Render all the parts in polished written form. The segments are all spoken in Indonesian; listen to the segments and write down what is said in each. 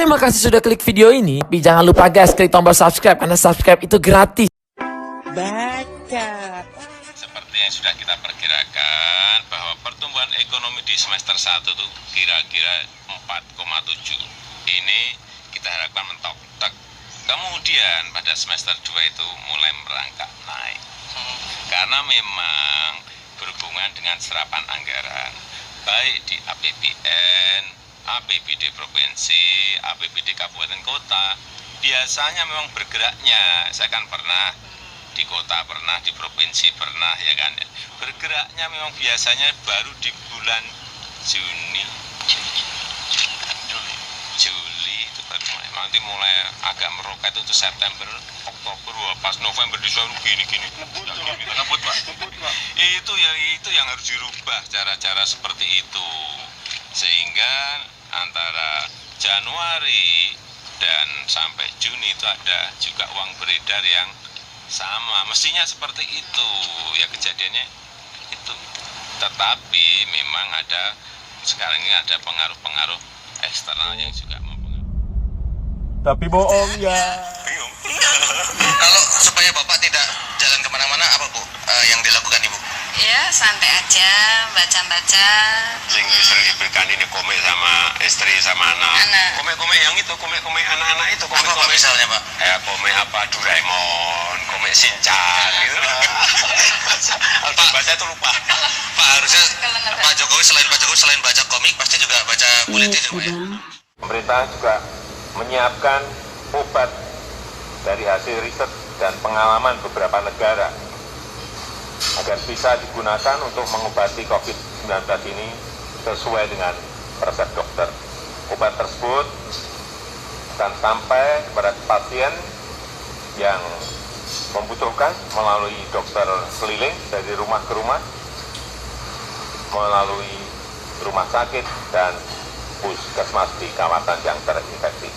Terima kasih sudah klik video ini. Tapi jangan lupa guys, klik tombol subscribe karena subscribe itu gratis. Baca. Seperti yang sudah kita perkirakan bahwa pertumbuhan ekonomi di semester 1 itu kira-kira 4,7. Ini kita harapkan mentok. Kemudian pada semester 2 itu mulai merangkak naik. Karena memang berhubungan dengan serapan anggaran baik di APBN, APBD provinsi, APBD kabupaten kota. Biasanya memang bergeraknya, saya kan pernah di kota, pernah di provinsi, pernah ya kan. Bergeraknya memang biasanya baru di bulan Juli itu baru nanti mulai agak meroket itu September, Oktober, pas November Desember gini. Ngebut Pak. Itu yang harus dirubah cara-cara seperti itu. Sehingga antara Januari dan sampai Juni itu ada juga uang beredar yang sama, mestinya seperti itu ya kejadiannya itu. Tetapi memang ada sekarang ini ada pengaruh-pengaruh eksternal yang juga mempengaruhi. Tapi bohong ya. Bingung. Kalau supaya Bapak tidak jalan kemana-mana, apa Bu yang dilakukan Ibu? Ya santai aja, baca-baca. Sing sering diberikan ini komik sama istri sama anak. Komik-komik yang itu, komik-komik anak-anak itu. Apa misalnya Pak? Komik apa Doraemon, komik Shinchan gitu. Pak baca itu lupa. Pak harusnya Pak Jokowi selain baca komik pasti juga baca buletin Pak ya. Pemerintah juga menyiapkan obat dari hasil riset dan pengalaman beberapa negara agar bisa digunakan untuk mengobati COVID-19 ini sesuai dengan resep dokter. Obat tersebut akan sampai kepada pasien yang membutuhkan melalui dokter keliling dari rumah ke rumah, melalui rumah sakit dan puskesmas di kawasan yang terinfeksi.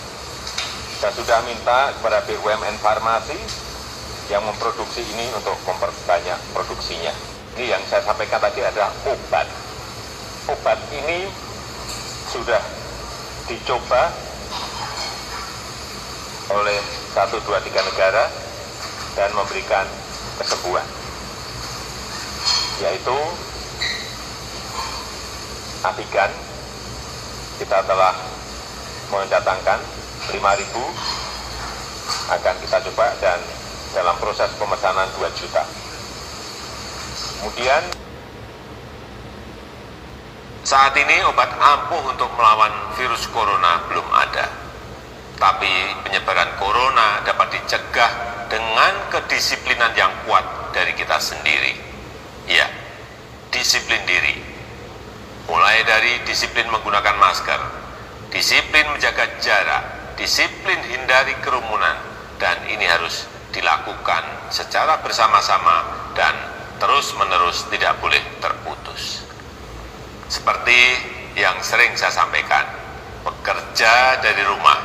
Saya sudah minta kepada BUMN farmasi yang memproduksi ini untuk memperbanyak produksinya. Ini yang saya sampaikan tadi adalah obat. Obat ini sudah dicoba oleh 1, 2, 3 negara dan memberikan kesembuhan, yaitu Avigan. Kita telah mendatangkan 5.000, akan kita coba dan dalam proses pemesanan 2 juta. Kemudian saat ini obat ampuh untuk melawan virus corona belum ada. Tapi penyebaran corona dapat dicegah dengan kedisiplinan yang kuat dari kita sendiri. Ya, disiplin diri. Mulai dari disiplin menggunakan masker, disiplin menjaga jarak, disiplin hindari kerumunan, dan ini harus dilakukan secara bersama-sama dan terus-menerus tidak boleh terputus. Seperti yang sering saya sampaikan, bekerja dari rumah,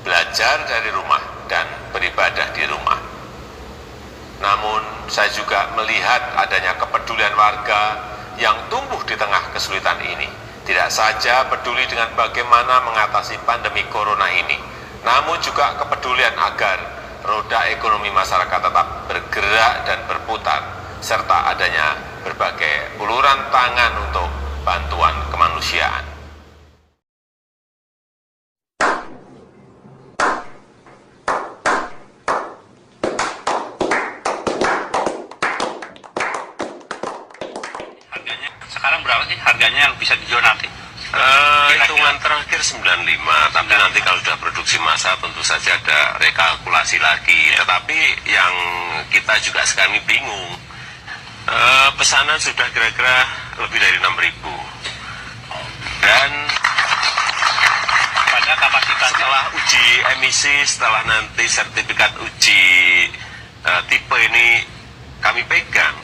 belajar dari rumah, dan beribadah di rumah. Namun saya juga melihat adanya kepedulian warga yang tumbuh di tengah kesulitan ini. Tidak saja peduli dengan bagaimana mengatasi pandemi corona ini, namun juga kepedulian agar roda ekonomi masyarakat tetap bergerak dan berputar, serta adanya berbagai uluran tangan untuk bantuan kemanusiaan. Harganya sekarang berapa sih harganya yang bisa dijual nanti? Hitungan terakhir 95, tapi nanti kalau sudah produksi massa tentu saja ada rekalkulasi lagi. Tetapi yang kita juga sekarang ini bingung, pesanan sudah kira-kira lebih dari 6.000. Dan Pada kapasitas setelah uji emisi, setelah nanti sertifikat uji tipe ini kami pegang,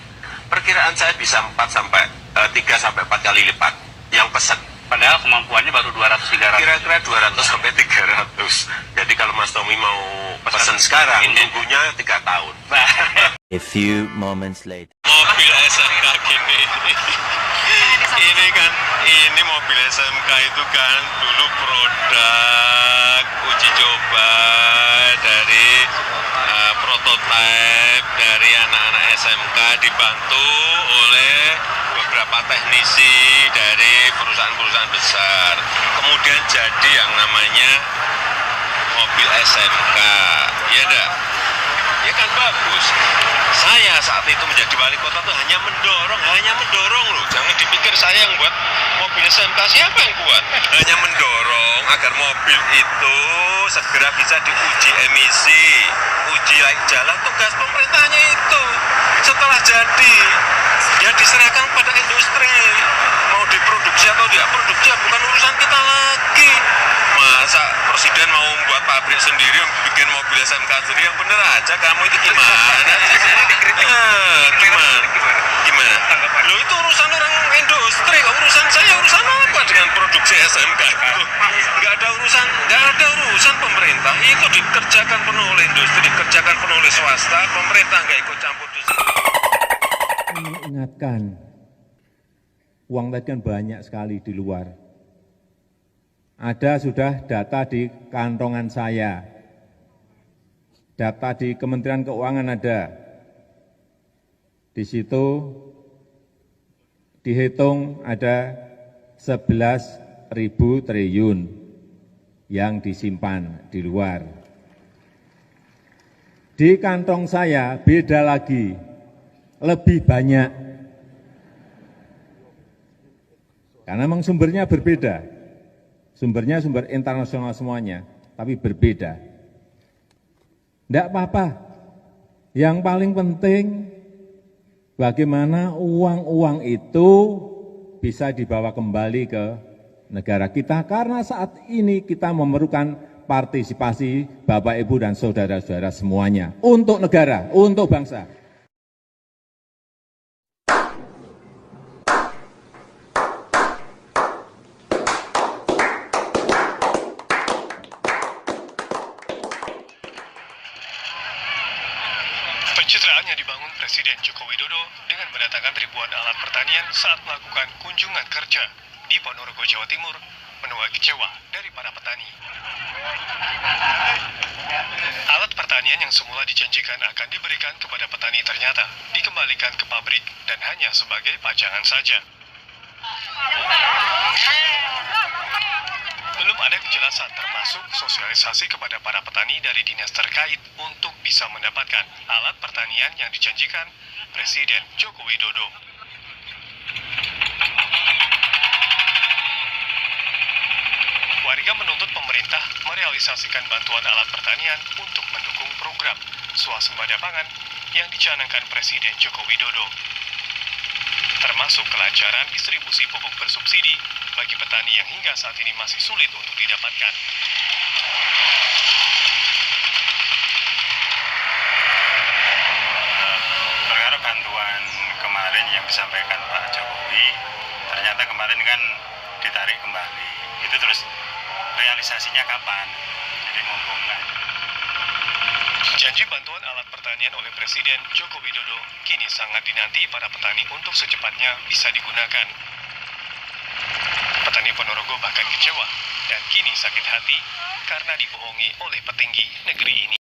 perkiraan saya bisa 3 sampai 4 kali lipat yang pesan. padahal kemampuannya baru 200-300. Kira-kira 200 sampai 300. Jadi kalau Mas Tommy mau pesan sekarang, tunggunya 3 tahun. A few moments later. Mobil SMK gini. Ini mobil SMK itu kan dulu produk lab dari anak-anak SMK dibantu oleh beberapa teknisi dari perusahaan-perusahaan besar. Kemudian jadi yang namanya mobil SMK, ya enggak? Ya kan bagus. Saya saat itu menjadi wali kota itu hanya mendorong loh. Jangan dipikir saya yang buat mobil SMK, siapa yang buat? Hanya mendorong agar mobil itu segera bisa diuji emisi, uji layak jalan. Tugas pemerintahnya itu setelah jadi, ya diserahkan pada industri. Mau diproduksi atau tidak produksi ya bukan urusan kita lagi. Masa presiden mau membuat pabrik sendiri, bikin mobil SMK sendiri, yang bener aja kamu itu gimana? Gimana? Loh itu urusan orang industri, urusan saya urusan apa dengan produksi SMK itu? Nggak ada urusan pemerintah, itu dikerjakan penuh oleh industri, dikerjakan penuh oleh swasta, pemerintah nggak ikut campur di situ. Mengingatkan, uang tadi kan banyak sekali di luar. Ada sudah data di kantongan saya, data di Kementerian Keuangan ada. Di situ dihitung ada 11.000 triliun yang disimpan di luar. Di kantong saya beda lagi, lebih banyak. Karena memang sumbernya berbeda. Sumbernya sumber internasional semuanya, tapi berbeda. Tidak apa-apa. Yang paling penting bagaimana uang-uang itu bisa dibawa kembali ke negara kita. Karena saat ini kita memerlukan partisipasi Bapak, Ibu, dan saudara-saudara semuanya. Untuk negara, untuk bangsa. Pencitraan yang dibangun Presiden Joko Widodo dengan mendatangkan ribuan alat pertanian saat melakukan kunjungan kerja di Ponorogo, Jawa Timur, menuai kecewa dari para petani. Alat pertanian yang semula dijanjikan akan diberikan kepada petani ternyata dikembalikan ke pabrik dan hanya sebagai pajangan saja. Belum ada kejelasan termasuk sosialisasi kepada para petani dari dinas terkait untuk bisa mendapatkan alat pertanian yang dijanjikan Presiden Joko Widodo. Warga menuntut pemerintah merealisasikan bantuan alat pertanian untuk mendukung program swasembada pangan yang dicanangkan Presiden Joko Widodo, termasuk kelancaran distribusi pupuk bersubsidi bagi petani yang hingga saat ini masih sulit untuk didapatkan. Perkara bantuan kemarin yang disampaikan Pak Jokowi, ternyata kemarin kan ditarik kembali. Itu terus realisasinya kapan? Jadi mumpung Janji bantuan alat pertanian oleh Presiden Joko Widodo kini sangat dinanti para petani untuk secepatnya bisa digunakan. Petani Ponorogo bahkan kecewa dan kini sakit hati karena dibohongi oleh petinggi negeri ini.